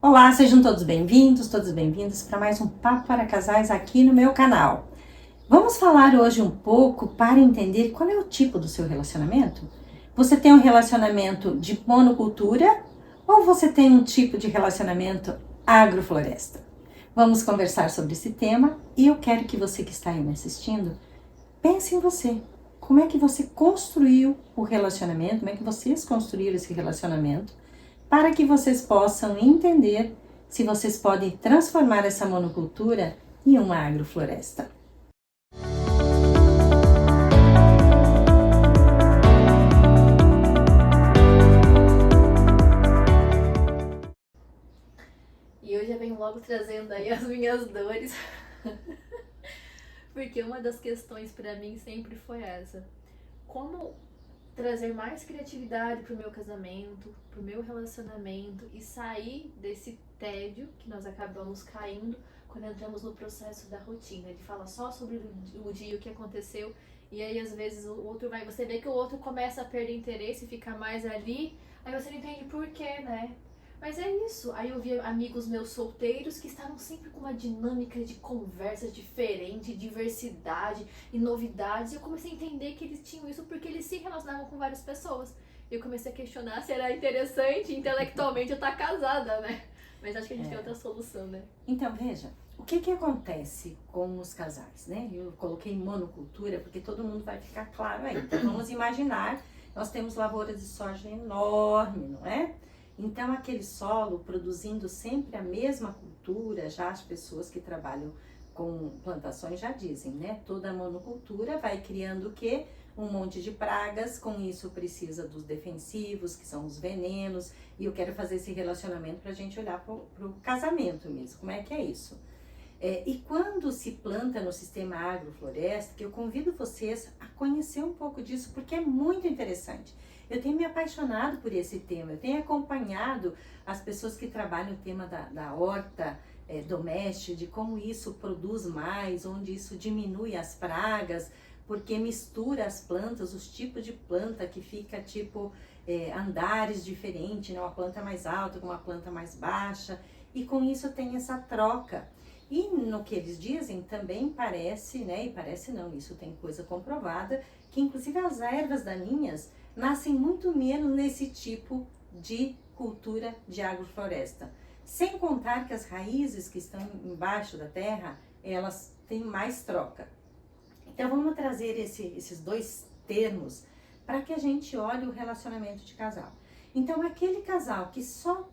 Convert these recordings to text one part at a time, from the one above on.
Olá, sejam todos bem-vindos para mais um Papo para Casais aqui no meu canal. Vamos falar hoje um pouco para entender qual é o tipo do seu relacionamento. Você tem um relacionamento de monocultura ou você tem um tipo de relacionamento agrofloresta? Vamos conversar sobre esse tema e eu quero que você que está aí me assistindo pense em você. Como é que você construiu o relacionamento? Como é que vocês construíram esse relacionamento? Para que vocês possam entender se vocês podem transformar essa monocultura em uma agrofloresta. E hoje eu venho logo trazendo aí as minhas dores, porque uma das questões para mim sempre foi essa: como trazer mais criatividade pro meu casamento, pro meu relacionamento e sair desse tédio que nós acabamos caindo quando entramos no processo da rotina, de falar só sobre o dia, o que aconteceu, e aí às vezes o outro vai, você vê que o outro começa a perder interesse e ficar mais ali, aí você não entende por quê, né? Mas é isso. Aí eu vi amigos meus solteiros que estavam sempre com uma dinâmica de conversa diferente, diversidade e novidades. E eu comecei a entender que eles tinham isso porque eles se relacionavam com várias pessoas. E eu comecei a questionar se era interessante intelectualmente eu estar casada, né? Mas acho que a gente tem outra solução, né? Então, veja, o que acontece com os casais, né? Eu coloquei monocultura porque todo mundo vai ficar claro aí. Então, vamos imaginar, nós temos lavouras de soja enorme, não é? Então, aquele solo produzindo sempre a mesma cultura, já as pessoas que trabalham com plantações já dizem, né? Toda monocultura vai criando o quê? Um monte de pragas, com isso precisa dos defensivos, que são os venenos, e eu quero fazer esse relacionamento para a gente olhar para o casamento mesmo, como é que é isso? E quando se planta no sistema agrofloresta, que eu convido vocês a conhecer um pouco disso, porque é muito interessante. Eu tenho me apaixonado por esse tema, eu tenho acompanhado as pessoas que trabalham o tema da horta doméstica, de como isso produz mais, onde isso diminui as pragas, porque mistura as plantas, os tipos de planta que fica tipo andares diferentes, né? Uma planta mais alta com uma planta mais baixa, e com isso tem essa troca. E no que eles dizem também parece, né? E parece não, isso tem coisa comprovada, que inclusive as ervas daninhas nascem muito menos nesse tipo de cultura de agrofloresta. Sem contar que as raízes que estão embaixo da terra, elas têm mais troca. Então vamos trazer esses dois termos para que a gente olhe o relacionamento de casal. Então aquele casal que só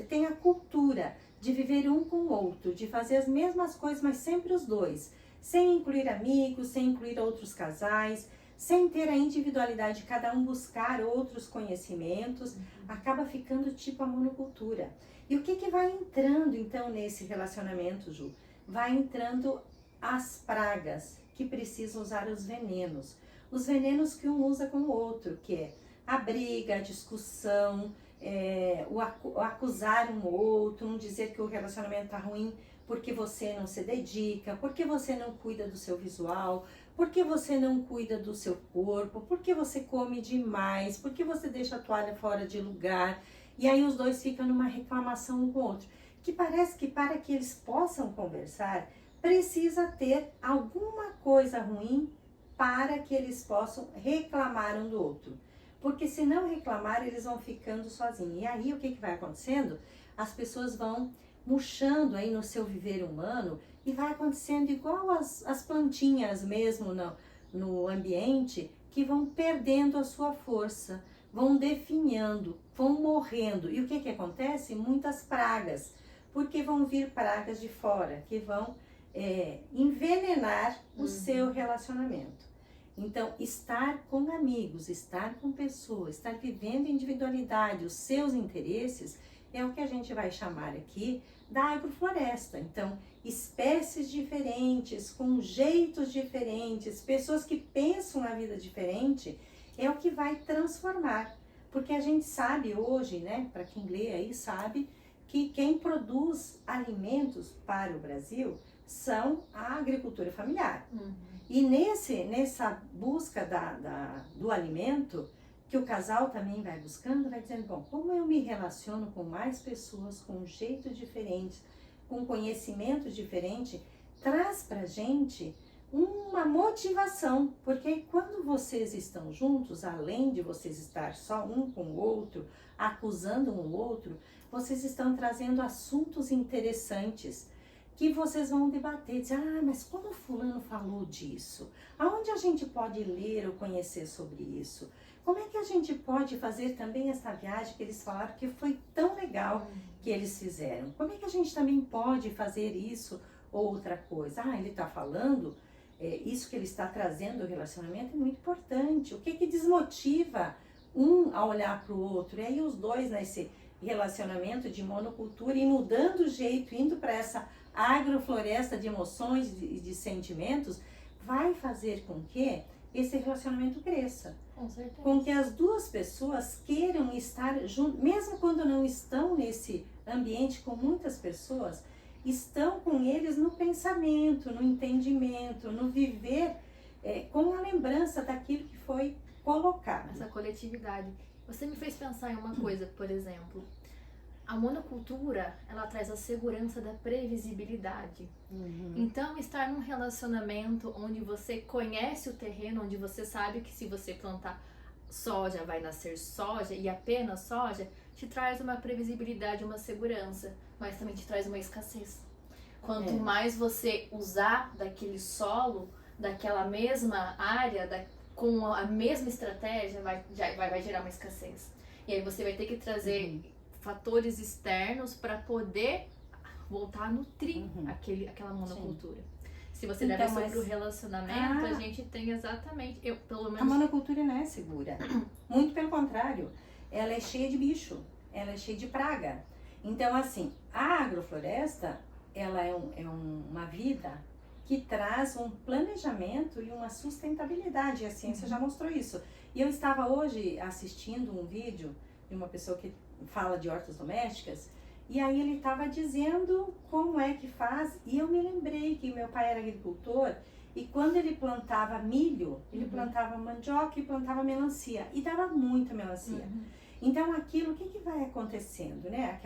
tem a cultura de viver um com o outro, de fazer as mesmas coisas, mas sempre os dois, sem incluir amigos, sem incluir outros casais, sem ter a individualidade de cada um buscar outros conhecimentos, acaba ficando tipo a monocultura. E o que vai entrando então nesse relacionamento, Ju? Vai entrando as pragas que precisam usar os venenos que um usa com o outro, que é a briga, a discussão, o acusar um outro, um dizer que o relacionamento tá ruim porque você não se dedica, porque você não cuida do seu visual, porque você não cuida do seu corpo, porque você come demais, porque você deixa a toalha fora de lugar. E aí os dois ficam numa reclamação um com o outro. Que parece que para que eles possam conversar, precisa ter alguma coisa ruim para que eles possam reclamar um do outro. Porque se não reclamar, eles vão ficando sozinhos. E aí o que vai acontecendo? As pessoas vão murchando aí no seu viver humano e vai acontecendo igual as plantinhas mesmo no ambiente, que vão perdendo a sua força, vão definhando, vão morrendo. E o que acontece? Muitas pragas, porque vão vir pragas de fora, que vão envenenar o seu relacionamento. Então, estar com amigos, estar com pessoas, estar vivendo individualidade, os seus interesses, é o que a gente vai chamar aqui da agrofloresta. Então, espécies diferentes, com jeitos diferentes, pessoas que pensam a vida diferente, é o que vai transformar. Porque a gente sabe hoje, né, para quem lê aí, sabe que quem produz alimentos para o Brasil são a agricultura familiar. E nessa busca do alimento, que o casal também vai buscando, vai dizendo, bom, como eu me relaciono com mais pessoas, com um jeito diferente, com conhecimento diferente, traz pra gente uma motivação, porque quando vocês estão juntos, além de vocês estar só um com o outro, acusando um o outro, vocês estão trazendo assuntos interessantes que vocês vão debater, dizer, mas como fulano falou disso? Aonde a gente pode ler ou conhecer sobre isso? Como é que a gente pode fazer também essa viagem que eles falaram que foi tão legal que eles fizeram? Como é que a gente também pode fazer isso ou outra coisa? Ele está falando, isso que ele está trazendo o relacionamento é muito importante. O que que desmotiva um a olhar para o outro? E aí os dois nesse relacionamento de monocultura e mudando o jeito, indo para essa agrofloresta de emoções e de sentimentos, vai fazer com que esse relacionamento cresça. Com certeza. Com que as duas pessoas queiram estar juntas, mesmo quando não estão nesse ambiente com muitas pessoas, estão com eles no pensamento, no entendimento, no viver, com a lembrança daquilo que foi colocado. Essa coletividade. Você me fez pensar em uma coisa, por exemplo. A monocultura, ela traz a segurança da previsibilidade. Então, estar num relacionamento onde você conhece o terreno, onde você sabe que se você plantar soja, vai nascer soja e apenas soja, te traz uma previsibilidade, uma segurança, mas também te traz uma escassez. Quanto mais você usar daquele solo, daquela mesma área, com a mesma estratégia, vai gerar uma escassez. E aí você vai ter que trazer fatores externos para poder voltar a nutrir aquela monocultura. Se você leva isso para o relacionamento, a gente tem exatamente, pelo menos... A monocultura não é segura. Muito pelo contrário, ela é cheia de bicho, ela é cheia de praga. Então, assim, a agrofloresta, ela é uma vida que traz um planejamento e uma sustentabilidade. E a ciência já mostrou isso. E eu estava hoje assistindo um vídeo de uma pessoa que fala de hortas domésticas, e aí ele estava dizendo como é que faz, e eu me lembrei que meu pai era agricultor, e quando ele plantava milho, ele plantava mandioca e plantava melancia, e dava muita melancia. Então aquilo, o que vai acontecendo, né?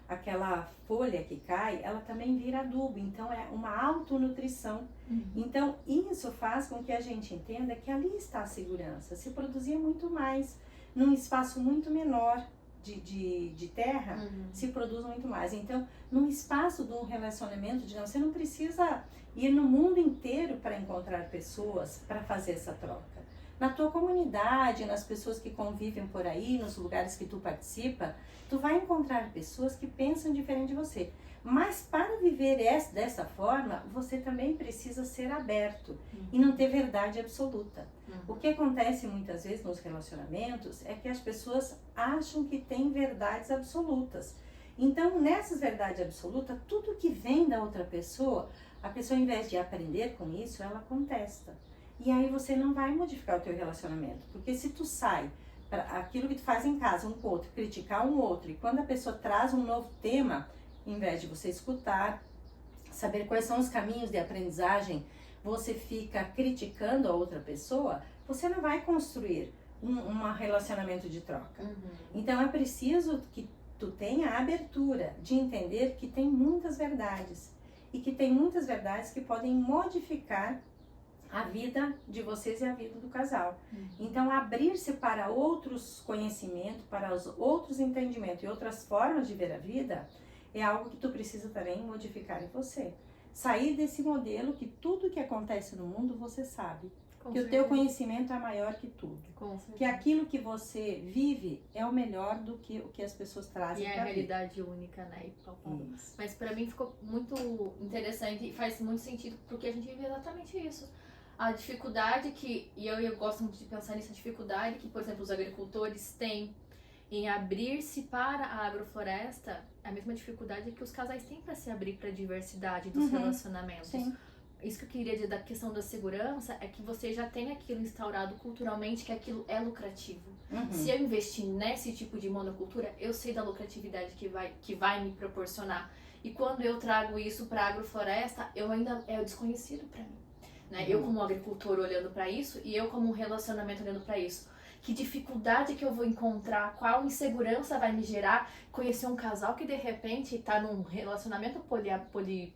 Aquela folha que cai, ela também vira adubo, então é uma autonutrição. Então isso faz com que a gente entenda que ali está a segurança, se produzia muito mais, num espaço muito menor de terra, se produz muito mais. Então, num espaço de um relacionamento, você não precisa ir no mundo inteiro para encontrar pessoas para fazer essa troca. Na tua comunidade, nas pessoas que convivem por aí, nos lugares que tu participa, tu vai encontrar pessoas que pensam diferente de você. Mas para viver dessa forma, você também precisa ser aberto e não ter verdade absoluta. O que acontece muitas vezes nos relacionamentos é que as pessoas acham que têm verdades absolutas. Então, nessas verdades absolutas, tudo que vem da outra pessoa, a pessoa, ao invés de aprender com isso, ela contesta. E aí você não vai modificar o teu relacionamento. Porque se tu sai para aquilo que tu faz em casa, um com o outro, criticar um outro, e quando a pessoa traz um novo tema, em vez de você escutar, saber quais são os caminhos de aprendizagem, você fica criticando a outra pessoa, você não vai construir um relacionamento de troca. Então é preciso que tu tenha a abertura de entender que tem muitas verdades e que tem muitas verdades que podem modificar a vida de vocês e a vida do casal. Então abrir-se para outros conhecimentos, para os outros entendimentos e outras formas de ver a vida é algo que tu precisa também modificar em você. Sair desse modelo que tudo que acontece no mundo você sabe. Que o teu conhecimento é maior que tudo. Que aquilo que você vive é o melhor do que o que as pessoas trazem para a vida. E é a realidade única, né? Mas para mim ficou muito interessante e faz muito sentido porque a gente vive exatamente isso. A dificuldade e eu gosto muito de pensar nisso, a dificuldade que, por exemplo, os agricultores têm em abrir-se para a agrofloresta, a mesma dificuldade que os casais têm para se abrir para a diversidade dos relacionamentos. Sim. Isso que eu queria dizer da questão da segurança é que você já tem aquilo instaurado culturalmente, que aquilo é lucrativo. Se eu investir nesse tipo de monocultura, eu sei da lucratividade que vai me proporcionar. E quando eu trago isso para a agrofloresta, é o desconhecido para mim. Né? Eu como agricultor olhando para isso e eu como um relacionamento olhando para isso. que dificuldade que eu vou encontrar, qual insegurança vai me gerar conhecer um casal que de repente tá num relacionamento poliamor, de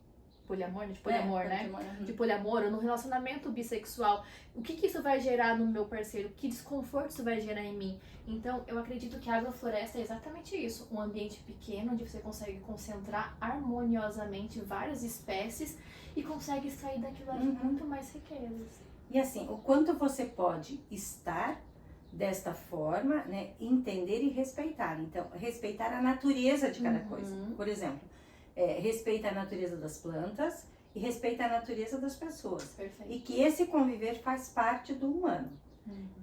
poliamor, né? De poliamor, ou num relacionamento bissexual. O que isso vai gerar no meu parceiro? Que desconforto isso vai gerar em mim? Então, eu acredito que a agrofloresta é exatamente isso. Um ambiente pequeno, onde você consegue concentrar harmoniosamente várias espécies e consegue extrair daquilo ali muito mais riquezas. E assim, o quanto você pode estar desta forma, né? Entender e respeitar. Então, respeitar a natureza de cada coisa. Por exemplo, respeita a natureza das plantas e respeita a natureza das pessoas. Perfeito. E que esse conviver faz parte do humano.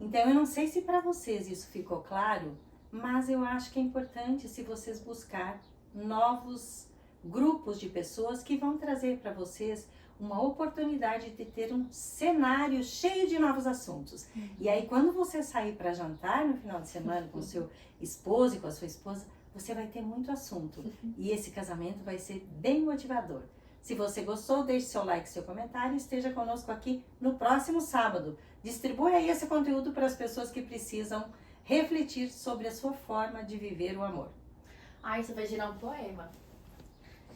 Então, eu não sei se para vocês isso ficou claro, mas eu acho que é importante se vocês buscar novos grupos de pessoas que vão trazer para vocês uma oportunidade de ter um cenário cheio de novos assuntos. E aí, quando você sair para jantar no final de semana com o seu esposo e com a sua esposa, você vai ter muito assunto. E esse casamento vai ser bem motivador. Se você gostou, deixe seu like, seu comentário e esteja conosco aqui no próximo sábado. Distribua aí esse conteúdo para as pessoas que precisam refletir sobre a sua forma de viver o amor. Isso vai gerar um poema.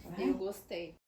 Tá bem? Eu gostei.